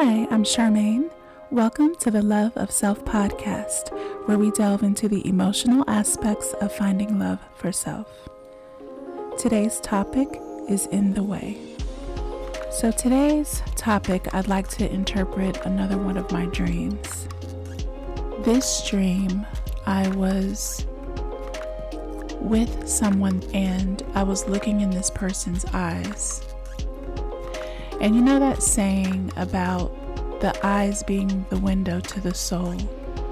Hi, I'm Charmaine. Welcome to the Love of Self podcast, where we delve into the emotional aspects of finding love for self. Today's topic is in the way. So today's topic, I'd like to interpret another one of my dreams. This dream, I was with someone and I was looking in this person's eyes. And you know that saying about the eyes being the window to the soul?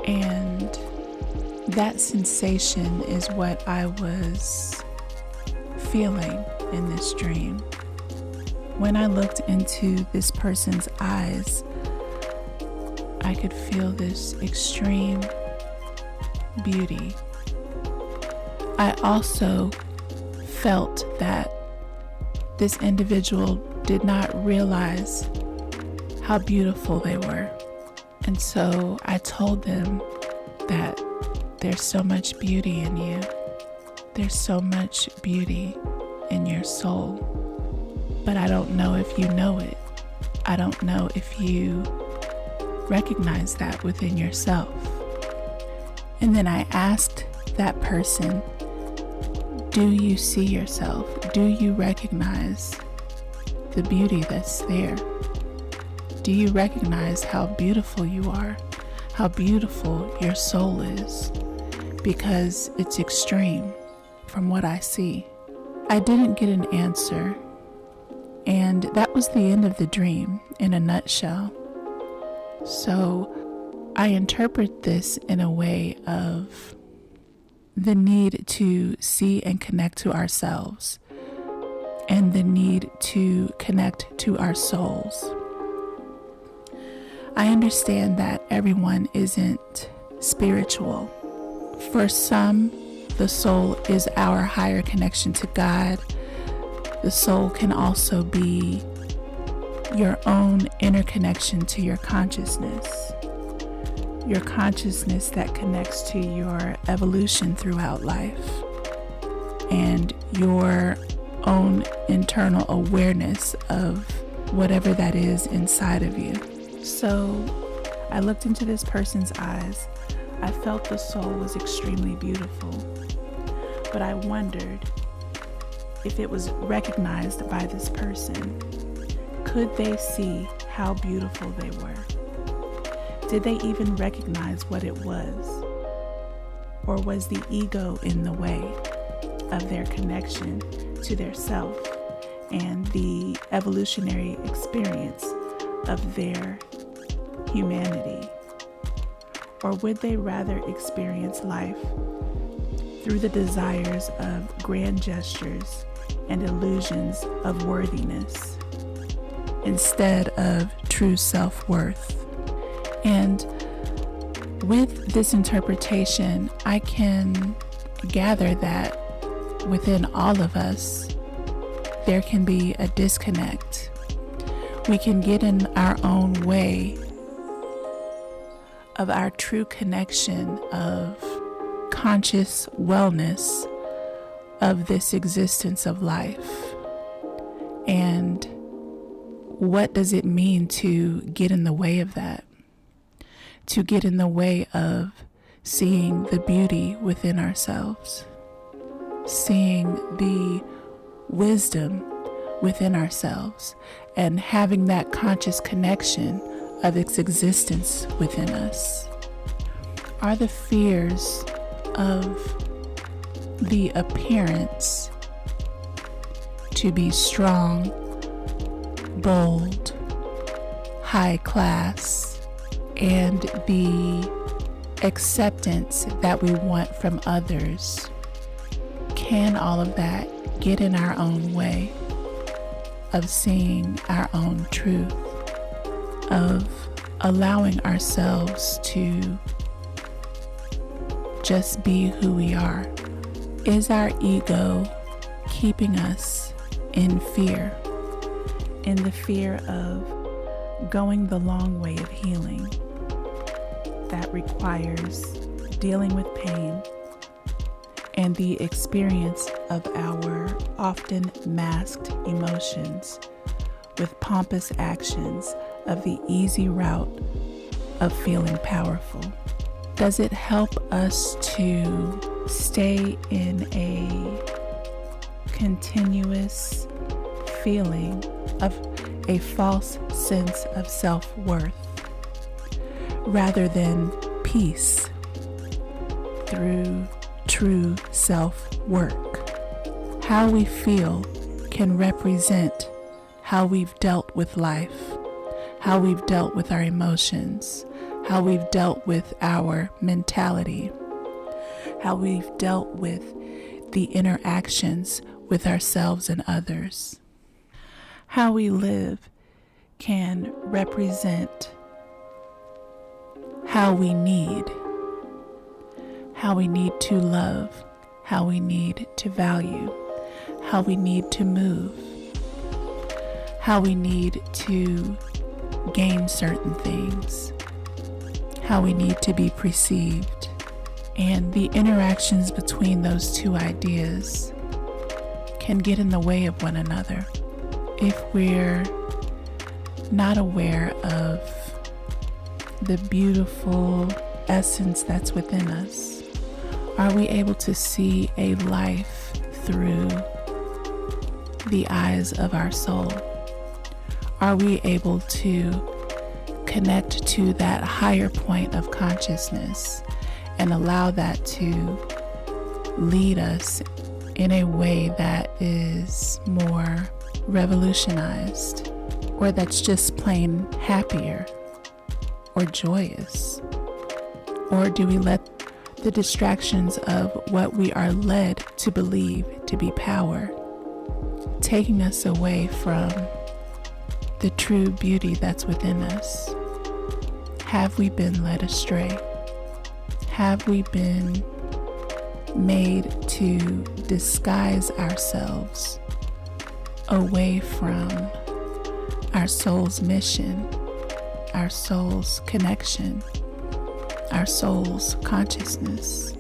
And that sensation is what I was feeling in this dream. When I looked into this person's eyes, I could feel this extreme beauty. I also felt that this individual did not realize how beautiful they were. And so I told them that there's so much beauty in you. There's so much beauty in your soul. But I don't know if you know it. I don't know if you recognize that within yourself. And then I asked that person, do you see yourself? Do you recognize the beauty that's there? Do you recognize how beautiful you are? How beautiful your soul is? Because it's extreme from what I see. I didn't get an answer, and that was the end of the dream in a nutshell. So I interpret this in a way of the need to see and connect to ourselves, and the need to connect to our souls. I understand that everyone isn't spiritual. For some, the soul is our higher connection to God. The soul can also be your own inner connection to your consciousness that connects to your evolution throughout life, and your own internal awareness of whatever that is inside of you. So I looked into this person's eyes. I felt the soul was extremely beautiful, but I wondered if it was recognized by this person. Could they see how beautiful they were? Did they even recognize what it was? Or was the ego in the way of their connection to their self and the evolutionary experience of their humanity? Or would they rather experience life through the desires of grand gestures and illusions of worthiness instead of true self-worth? And with this interpretation, I can gather that within all of us, there can be a disconnect. We can get in our own way of our true connection of conscious wellness of this existence of life. And what does it mean to get in the way of that? To get in the way of seeing the beauty within ourselves, seeing the wisdom within ourselves, and having that conscious connection of its existence within us. Are the fears of the appearance to be strong, bold, high class, and the acceptance that we want from others, can all of that get in our own way of seeing our own truth, of allowing ourselves to just be who we are? Is our ego keeping us in fear? In the fear of going the long way of healing that requires dealing with pain and the experience of our often masked emotions with pompous actions of the easy route of feeling powerful? Does it help us to stay in a continuous feeling of a false sense of self-worth rather than peace through true self-work? How we feel can represent how we've dealt with life, how we've dealt with our emotions, how we've dealt with our mentality, how we've dealt with the interactions with ourselves and others. How we live can represent how we need to love, how we need to value, how we need to move, how we need to gain certain things, how we need to be perceived. And the interactions between those two ideas can get in the way of one another if we're not aware of the beautiful essence that's within us. Are we able to see a life through the eyes of our soul? Are we able to connect to that higher point of consciousness and allow that to lead us in a way that is more revolutionized, or that's just plain happier or joyous? Or do we let the distractions of what we are led to believe to be power taking us away from the true beauty that's within us? Have we been led astray? Have we been made to disguise ourselves away from our soul's mission, our soul's connection, our soul's consciousness?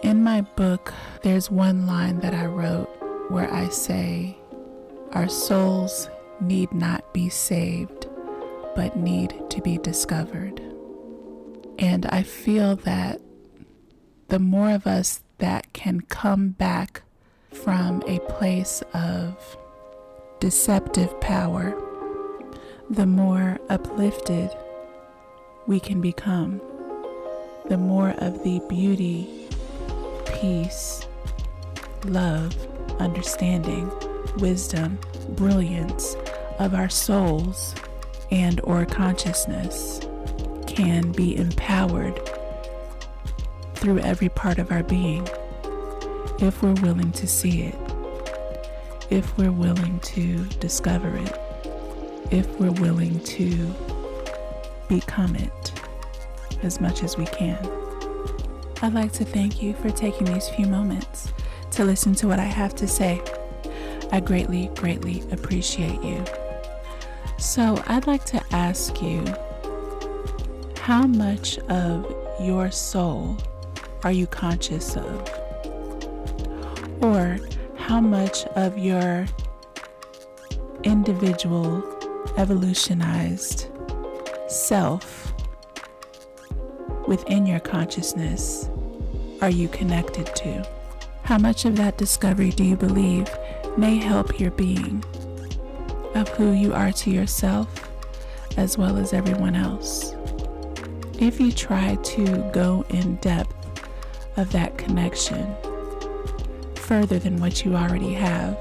In my book, there's one line that I wrote where I say, our souls need not be saved, but need to be discovered. And I feel that the more of us that can come back from a place of deceptive power, the more uplifted we can become, the more of the beauty, peace, love, understanding, wisdom, brilliance of our souls and or consciousness can be empowered through every part of our being, if we're willing to see it, if we're willing to discover it, if we're willing to become it as much as we can. I'd like to thank you for taking these few moments to listen to what I have to say. I greatly, greatly appreciate you. So I'd like to ask you, how much of your soul are you conscious of? Or how much of your individual evolutionized self within your consciousness are you connected to? How much of that discovery do you believe may help your being of who you are to yourself as well as everyone else? If you try to go in depth of that connection further than what you already have,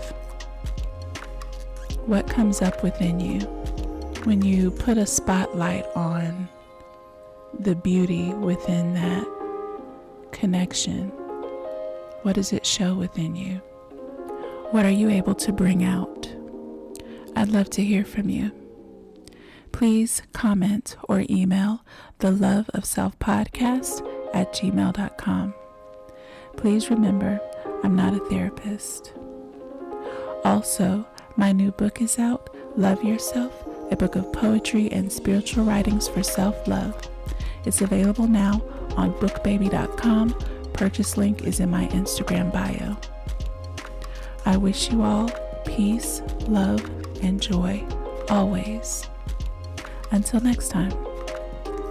what comes up within you when you put a spotlight on the beauty within that connection? What does it show within you? What are you able to bring out? I'd love to hear from you. Please comment or email theloveofselfpodcast@gmail.com. Please remember, I'm not a therapist. Also, my new book is out, Love Yourself, a book of poetry and spiritual writings for self-love. It's available now on bookbaby.com. Purchase link is in my Instagram bio. I wish you all peace, love, and joy always. Until next time.